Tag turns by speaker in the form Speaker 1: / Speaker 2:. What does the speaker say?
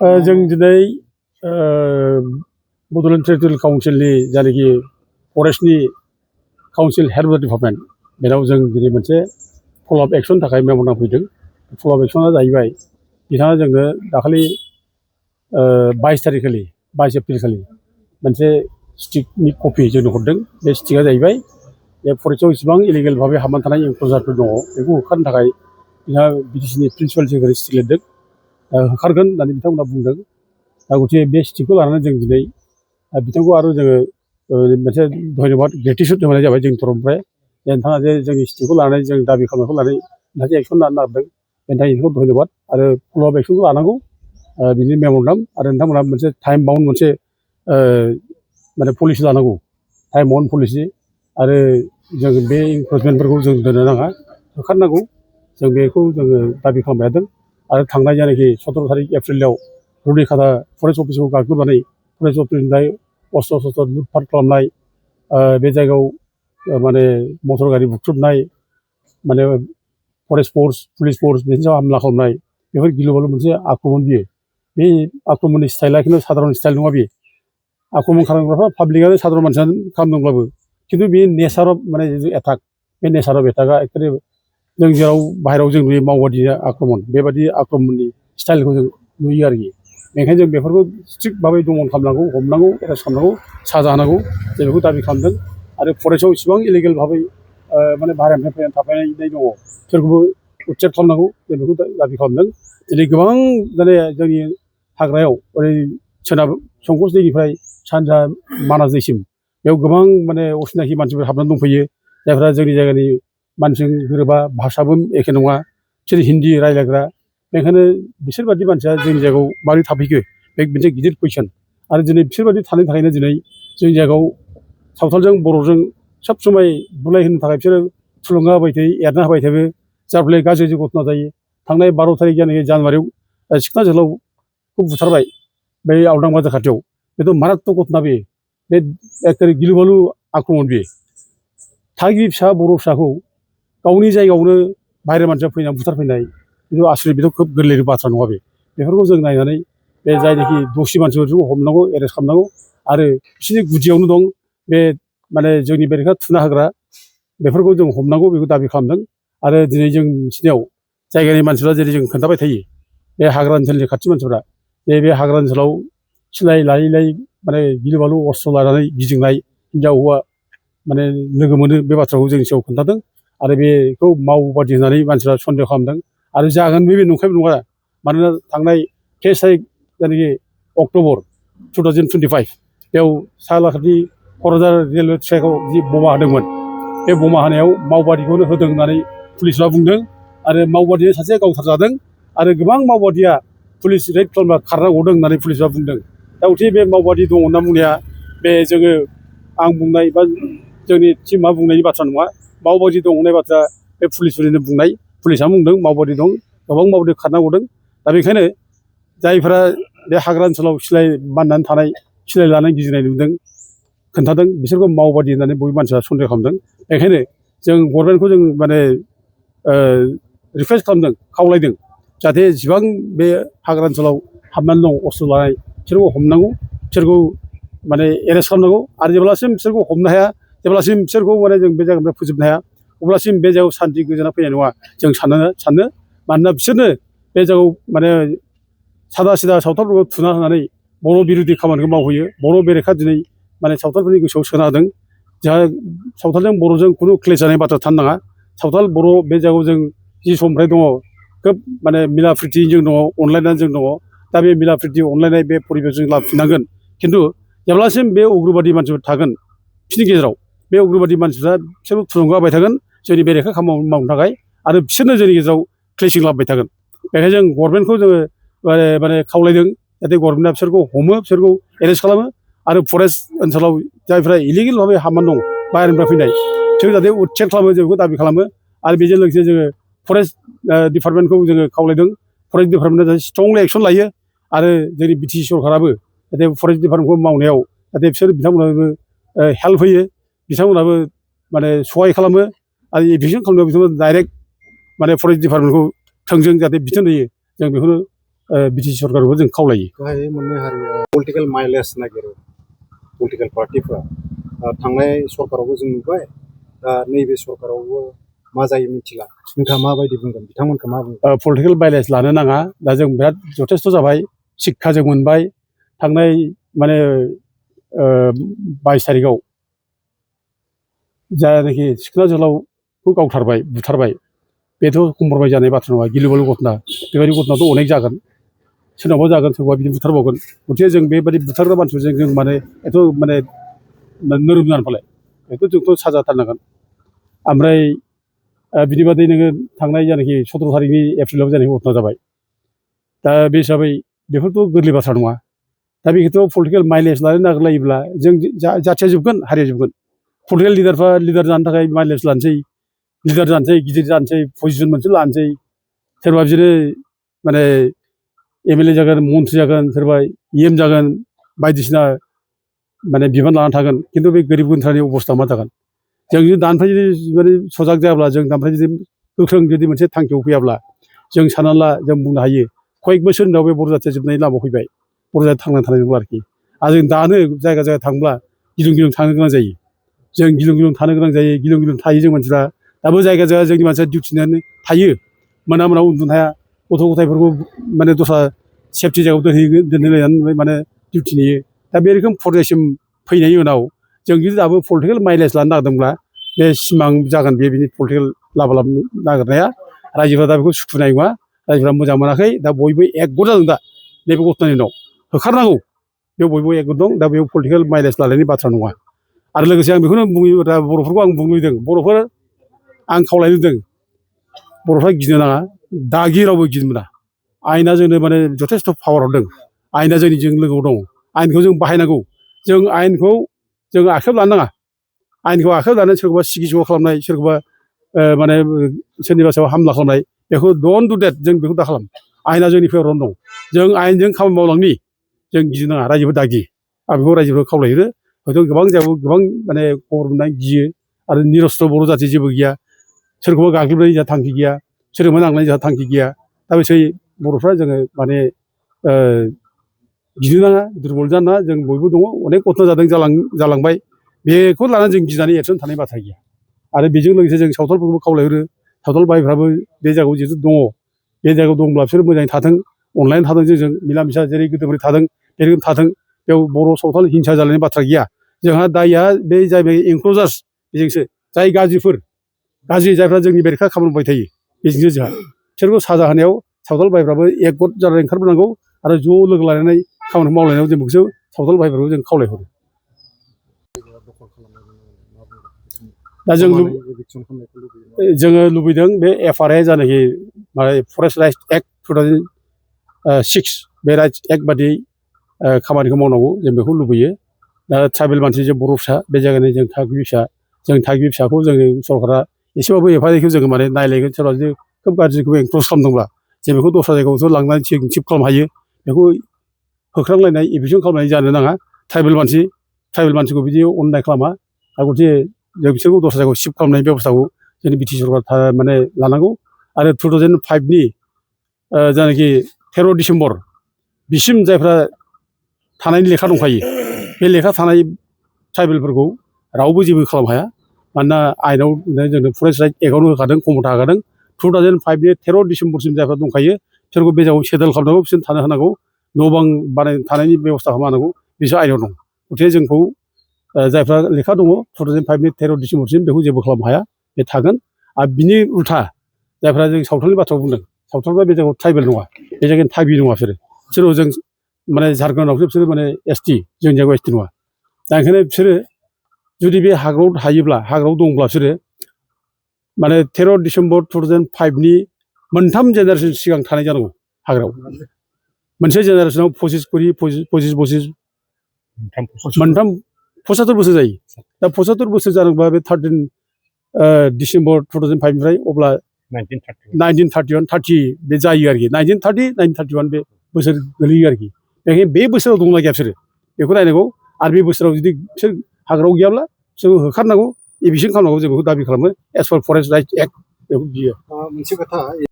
Speaker 1: जों दिनै बड'लेण्ड टेरिटरियेल काउन्सिलनि जायनाखि फरेस्टनि काउन्सिल हेड अफ द डिपार्टमेन्ट बेनाव जों दिनै मोनसे फल अफ एक्सननि थाखाय मेम'रेन्डाम फैदों। फल अफ एक्सना जाहैबाय बिथाङा जोंनो दाखालि 22 तारिखखालि 22 एप्रिलखालि मोनसे स्टिकनि कपि जोंनो हरदों। बे स्टिकआ जाहैबाय बे फरेस्टआव इसेबां इलिगेल भाबै हाबनानै थानाय एनक्ल'जारफोर दङ बेखौ होखारनो थाखाय बिथाङा बिटिसिनि प्रिन्सिपाल सेक्रेटारि स्टिक लिरदों, होखारगोन होननानै बिथांमोना बुंदों। दा गतिके बे स्टिकखौ लानानै जों दिनै बिथांखौ आरो जोङो मोनसे धन्यबाद ग्रेटिटिउड होनाय जाबाय जोंनि तरफनिफ्राय। नोंथाङा जे जोंनि स्टिकखौ लानानै जों दाबि खालामनायखौ लानानै नोंथाङा एक्सन लानो नागिरदों बेनि थाखाय नोंथांखौ धन्यबाद आरो फल अफ एक्सनखौ लानांगौ बिनि मेम'रेन्डाम आरो नोंथांमोना मोनसे टाइम बाउन्ड मोनसे माने पलिसि लानांगौ, टाइम बाउन्ड पलिसि। आरो जों बे इनक्रोचमेन्टफोरखौ जों दोननो नाङा, होखारनांगौ। जों बेखौ जोङो दाबि खालामबाय थादों आरो थांनाय जायनाखि 17 तारिख एप्रिलाव रुनिखाता फरेस्ट अफिसखौ गाग्लोबनानै फरेस्ट अफिसनिफ्राय अस्त्र शस्त्र लुटपाट खालामनाय, बे जायगायाव माने मटर गारि बुख्रुबनाय, माने फरेस्ट फर्स पुलिस फर्स बेनि सायाव हामला खालामनाय, बेफोर गिलु-बालु मोनसे आक्रमण बियो। बे आक्रमणनि स्टाइला खिन्थु साधारन स्टाइल नङा। बे आक्रमण खालामग्राफ्रा पाब्लिकआनो साधारन मानसियानो खालामदोंब्लाबो खिन्थु बे नेचार अफ माने एटाक, बे नेचार अफ एटाकआ एक्चुवेलि जों जेराव बाहेरायाव जों नुयो मावबादि आक्रमण, बेबादि आक्रमणनि स्टाइलखौ जों नुयो आरोखि। बेनिखायनो जों बेफोरखौ स्ट्रिक्ट भाबै दमन खालामनांगौ, हमनांगौ, एरेस्ट खालामनांगौ, साजा होनांगौ, जों बेखौ दाबि खालामदों। आरो फरेस्टआव इसेबां इलिगेल भाबै माने बाहेरानिफ्राय फैनानै थाफैनाय दङ बिसोरखौबो उच्चेद खालामनांगौ, जों बेखौ दाबि खालामदों। दिनै गोबां माने जोंनि हाग्रायाव ओरै सोनाब संकस दैनिफ्राय सानजा मानास दैसिम बेयाव गोबां माने असिनाखि मानसिफोर हाबनानै दंफैयो, जायफ्रा जोंनि जायगानि मानसिजों गोरोबा, भाषाबो एखे नङा, बिसोर हिन्दी रायज्लायग्रा। बेनिखायनो बिसोरबादि मानसिया जोंनि जायगायाव माबोरै थाफैखो बे मोनसे गिदिर कुइसन। आरो दिनै बिसोरबादि थानायनि थाखायनो दिनै जोंनि जायगायाव सावथालजों बर'जों सब समाय बुलाय होनो थाखाय बिसोरो थुलुंगा होबाय थायो, एरना होबाय थायो, जाय फलाय गाज्रि घटना जायो। थांनाय 12 तारिख जानुवारियाव सिखना जोहोलावखौ बुथारबाय बै आवदां बाजार खाथियाव। बेथ' मारात्मक घटना। बे एखेबारे गिलु-बालु आक्रमण। बे थागिबि फिसा बर' फिसाखौ गावनि जायगायावनो बाहेरा मानसिया फैनानै बुथारफैनाय, खिन्थु आसरित, बेथ' खोब गोरलै बाथ्रा नङा। बेफोरखौ जों नायनानै बे जायनाखि दसि मानसिफोरखौ हमनांगौ, एरेस्ट खालामनांगौ। आरो बिसोरनि गुदियावनो दं बे माने जोंनि बेरेखा थुना होग्रा, बेफोरखौ जों हमनांगौ, बेखौ दाबि खालामदों। आरो दिनै जों मिथिनायाव जायगानि मानसिफ्रा जेरै जों खोन्थाबाय थायो, बे हाग्रा ओनसोलनि खाथि मानसिफ्रा बे हाग्रा ओनसोलाव सिलाय लायै लायै माने गिलु-बालु अस्त्र लानानै गिदिंनाय हिनजाव हौवा माने लोगो मोनो, बे बाथ्राखौ जोंनि सिगाङाव खोन्थादों। आरो बेखौ मावबादि होननानै मानसिफ्रा सन्देह खालामदों। आरो जागोन बे नंखायबो नङा। मानोना थांनाय 23 तारिख जायनाखि अक्ट'बर 2025 बेयाव सालाकाटि क'क्राझार रेलवे ट्रेकआव जि बमा होदोंमोन, बे बमा होनायाव मावबादिखौनो होदों होननानै पुलिसआ बुंदों। आरो मावबादिया सासे गावथारजादों। आरो गोबां मावबादिया पुलिस रेड खालामना खारना गदों होननानै पुलिसआ बुंदों। दा गथिखे बे मावबादि दङ होनना बुंनाया बे जोङो आं बुंनाय बा जोंनि टिमआ बुंनायनि बाथ्रा नङा। मावबादि दं होननाय बाथ्रा बे पुलिसफोरनिनो बुंनाय। पुलिसआ बुंदों मावबादि दं, गोबां मावबादि खारना गदों। दा बेखायनो जायफोरा बे हाग्रा ओनसोलाव सिलाय बाननानै थानाय, सिलाय लानानै गिदिंनाय नुदों, खोन्थादों, बिसोरखौ मावबादि होननानै बयबो मानसिया सन्देह खालामदों। बेखायनो जों गभर्नमेन्टखौ जों माने रिकुवेस्ट खालामदों, खावलायदों, जाहाथे जेसेबां बे हाग्रा ओनसोलाव हाबनानै दं अस्त्र लानाय, बिसोरखौ हमनांगौ, बिसोरखौ माने एरेस्ट खालामनांगौ। आरो जेब्लासिम बिसोरखौ हमनो हाया, जेब्लासिम बिसोरखौ माने जों बे जायगानिफ्राय फोजोबनो हाया, अब्लासिम बे जायगायाव सान्थि गोजोना फैनाय नङा जों सानो। मानोना बिसोरनो बे जायगायाव माने सादा सिदा सावथालफोरखौ थुना होनानै बर' बिरुदि खामानिखौ मावहैयो। बर' बेरेखा दिनै माने सावथालफोरनि गोसोआव सोना होदों। जोंहा सावथालजों बर'जों खुनु क्लेश जानाय बाथ्रा थानो नाङा। सावथाल बर' बे जायगायाव जों जि समनिफ्राय दङ, खोब माने मिला प्रिति जों दङ, अनलायनानै जों दङ। दा बे मिला प्रिति अनलायनाय बे परिबेस जों लाफिननांगोन। खिन्थु जेब्लासिम बे उग्रबादि मानसिफोर थागोन बिसोरनि गेजेराव, बे उग्रबादि मानसिफ्रा बिसोरखौ थुलुंगा होबाय थागोन जोंनि बेरेखा खामानि मावनो थाखाय। आरो बिसोरनो जोंनि गेजेराव क्लेसिं लाबोबाय थागोन। बेखायनो जों गभर्नमेन्टखौ जोङो माने खावलायदों, जाहाथे गभर्नमेन्टआ बिसोरखौ हमो, बिसोरखौ एरेस्ट खालामो। आरो फरेस्ट ओनसोलाव जायफ्रा इलिगेल भाबै हाबनानै दं, बाहेरनिफ्राय फैनाय, बिसोर जाहाथे उच्चेद खालामो, जों बेखौ दाबि खालामो। आरो बेजों लोगोसे जोङो फरेस्ट डिपार्टमेन्टखौ जोङो खावलायदों, फरेस्ट डिपार्टमेन्टआ जाहाथे स्ट्रंलि एक्सन लायो। आरो जोंनि बि टि सि सरकाराबो जाहाथे फरेस्ट डिपार्टमेन्टखौ मावनायाव जाहाथे बिसोर बिथांमोनाबो हेल्प होयो, बिथांमोनाबो माने सहाय खालामो। आरो इभिकसन खालामनायाव बिथांमोना डाइरेक्ट माने फरेस्ट डिपार्टमेन्टखौ थोंजों जाहाथे बिथोन होयो, जों बेखौनो बिटिसि सरकारखौबो जों खावलायो।
Speaker 2: गाहायै मोननै हारिया पलिटिकेल माइलेज नागिरो पलिटिकेल पार्टिफ्रा थांनाय सरकारावबो जों नुबाय दा नैबे सरकारावबो मा जायो मिथिला नोंथाङा माबायदि बुंगोन बिथांमोनखौ मा बुंगोन?
Speaker 1: पलिटिकेल माइलेज लानो नाङा दा जों बिराद जथेस्थ' जाबाय शिक्षा जों मोनबाय थांनाय माने 22 तारिखआव जायनाखि सिखोना जोहोलावखौ गावथारबाय बुथारबाय बेथ' कम्प्रमाइज जानाय बाथ्रा नङा गिलु-बालु घटना बेबायदि घटनाथ' अनेक जागोन सोरनावबा जागोन सोरबा बिदि बुथारबावगोन गथिखे जों बेबायदि बुथारग्रा मानसिजों जों माने एथ' माने नोरोम जानो फालाय बेखौ जोंथ' साजा होथारनांगोन। ओमफ्राय बिनि बादै नोङो थांनाय जायनाखि 17 तारिखनि एप्रिलाव जानाय घटना जाबाय दा बे हिसाबै बेफोरथ' गोरलै बाथ्रा नङा दा बेखौथ' पलिटिकेल माइलेज लानो नागिरलायोब्ला जों जाथिया जोबगोन हारिया जोबगोन। पलिटिकेल लिडारफ्रा लिडार जानो थाखाय माइलेज लानोसै लिडार जानोसै गिदिर जानोसै पजिसन मोनसे लानोसै सोरबा बिदिनो माने MLA जागोन मन्थ्रि जागोन सोरबा EM जागोन बायदिसिना माने बिबान लाना थागोन खिन्थु बे गोरिब गुन्द्रानि अबस्था मा जागोन जों जुदि दानिफ्राय जुदि माने सजाग जायाब्ला जों दानिफ्राय जुदि गोख्रों जुदि मोनसे थांखियाव फैयाब्ला जों सानना ला जों बुंनो हायो कयेक बोसोरनि उनाव बे बर' जाथिया जोबनायनि लामायाव फैबाय बर' जाथिया थांनानै थानाय नंला आरोखि आरो जों दानो जायगा जायगा थांब्ला गिलुं गिलुं थानो गोनां जायो जों गिलुं गिलुं थानो गोनां जायो गिलुं गिलुं थायो जों मानसिफ्रा दाबो जायगा जायगा जोंनि मानसिया डिउटिनानै थायो मोना मोना उन्दुनो हाया गथ' गथायफोरखौ माने दस्रा सेफटि जायगायाव दोनहैलायनानै माने डिउटि नेयो दा बे रोखोम पर्यायसिम फैनायनि उनाव जों जुदि दाबो पलिटिकेल माइलेज लानो नागिरदोंब्ला बे सिमां जागोन बिनि पलिटिकेल लाबा नागिरनाया रायजोफ्रा दा बेखौ सुखुनाय नङा रायजोफ्रा मोजां मोनाखै दा बयबो एकगद जादों दा नैबे घटनानि उनाव होखारनांगौ बेयाव बयबो एकगद दं दा बेयाव पलिटिकेल माइलेज लानायनि बाथ्रा नङा। आरो लोगोसे आं बेखौनो बुङो दा बर'फोरखौ आं बुंनो लुबैदों बर'फोर आं खावलायनो लुबैदों बर'फ्रा गिनो नाङा दागि रावबो गिनो मोना आयेना जोंनो माने जथेस्थ' पावार हरदों आयेना जोंनिजों लोगोआव दं आयेनखौ जों बाहायनांगौ जों आयेनखौ जों आखायाव लानो नाङा आयेनखौ आखायाव लानानै सोरखौबा सिगि सग' खालामनाय सोरखौबा माने सोरनिबा सायाव हामला खालामनाय बेखौ डन्ट डु देट जों बेखौ दा खालाम आयेना जोंनि फेभरावनो दं जों आयेनजों खामानि मावलांनि जों गिनो नाङा रायजोफोर दागि आं बेखौ रायजोफोरखौ खावलायो हयथ' गोबां जायगायाव गोबां माने खबर मोननाय गियो आरो निरस्त्र बर' जाथि जेबो गैया सोरखौबा गाग्लोबनायनि जोंहा थांखि गैया सोरखौबा नांनायनि जोंहा थांखि गैया दा बेसै बर'फ्रा जोङो माने गिनो नाङा दुरबल जानो नाङा जों बयबो दङ अनेक घटना जादों जालांबाय बेखौ लानानै जों गिनानै एबसेन्ट थानाय बाथ्रा गैया आरो बेजों लोगोसे जों सावथालफोरखौबो खावलायहरो सावथाल भाइफ्राबो बे जायगायाव जिहेतु दङ बे जायगायाव दंब्ला बिसोर मोजाङै थाथों अनलायनानै थाथों जों मिला मिसा जेरै गोदोनिफ्राय थादों बे रोखोम थाथों बेयाव बर' सावथाल हिंसा जालायनायनि बाथ्रा गैया जोंहा दायआ बे जाहैबाय एनक्ल'जार्स बेजोंसो जाय गाज्रि जायफ्रा जोंनि बेरेखा खामानि मावबाय थायो बेजोंसो जोंहा बिसोरखौ साजा होनायाव सावथाल भाइफ्राबो एकगद जानानै ओंखारबोनांगौ आरो ज' लोगो लानानै खामानि मावलायनायाव जों बेखौसो सावथाल भाइफोरखौ जों खावलायहरो। दा जोङो लुबैदों बे FRA जानाखि फरेस्ट राइट्स एक्ट 2006 बे राइट्स एक्ट बादियै खामानिखौ मावनांगौ जों बेखौ लुबैयो दा ट्राइबेल मानसि जे बर' फिसा बे जायगानि जों थागिबि फिसाखौ जोंनि सरकारा एसेबाबो एफायखौ जोङो माने नायलायगोन सोरबा जुदि खोब गाज्रिखौ एनक्ल'ज खालामदोंब्ला जों बेखौ दस्रा जायगायावसो लांनानै थिप खालामनो हायो बेखौ होख्रांलायनाय एभिक्सन खालामनाय जानो नाङा ट्राइबेल मानसिखौ बिदि अननाय खालामा आरो गथिखे जों बिसोरखौ दस्रा जायगायाव शिफ्ट खालामनायनि बेब'स्थाखौ जोंनि बिटिसि सरकारा माने लानांगौ आरो 2005नि जायनाखि 13 डिसेम्बर बिसिम जायफ्रा थानायनि लेखा दंखायो बे लेखा थानाय ट्राइबेलफोरखौ रावबो जेबो खालामनो हाया मानोना आयेनाव जोंनो फरेस्ट राइट एक्टआवनो होखादों खमथा होखादों 2005नि 13 डिसेम्बरसिम जायफ्रा दंखायो बिसोरखौ बे जायगायाव सेटेल खालामनांगौ बिसोर थानो होनांगौ न' बां थानायनि बेब'स्था खालामनांगौ बिसोर आयेनाव दं गथिखे जोंखौ जायफ्रा लेखा दङ 2005नि 13 डिसेम्बरसिम बेखौ जेबो खालामनो हाया बे थागोन आरो बिनि उल्था जायफ्रा जों सावथालनि बाथ्राखौ बुंदों सावथालफ्रा बे जायगायाव ट्राइबेल नङा बे जायगानि थागिबि नङा बिसोरो जों माने झारखन्डआवसो बिसोरो माने ST जोंनि जायगायाव ST नङा दा ओंखायनो बिसोरो जुदि बे हाग्रायाव थायोब्ला हाग्रायाव दंब्ला बिसोरो माने 13 डिसेम्बर 2005नि मोनथाम जेनेरेसन सिगां थानाय जानांगौ हाग्रायाव मोनसे जेनेरेसनाव 25 मोनथाम 75 बोसोर जायो दा 75 बोसोर जादोंबा बे 13 डिसेम्बर 2005निफ्राय अब्ला 1931 30 बे जायो आरोखि 1931 बे बोसोर गोलैयो आरोखि बेखायनो बे बोसोराव दंना गैया बिसोरो बेखौ नायनांगौ आरो बे बोसोराव जुदि बिसोर हाग्रायाव गैयाब्ला बिसोरखौ होखारनांगौ एभिक्सन खालामनांगौ जों बेखौ दाबि खालामो एस पार फरेस्ट राइट्स एक्ट बेखौ बियो
Speaker 2: मोनसे खोथा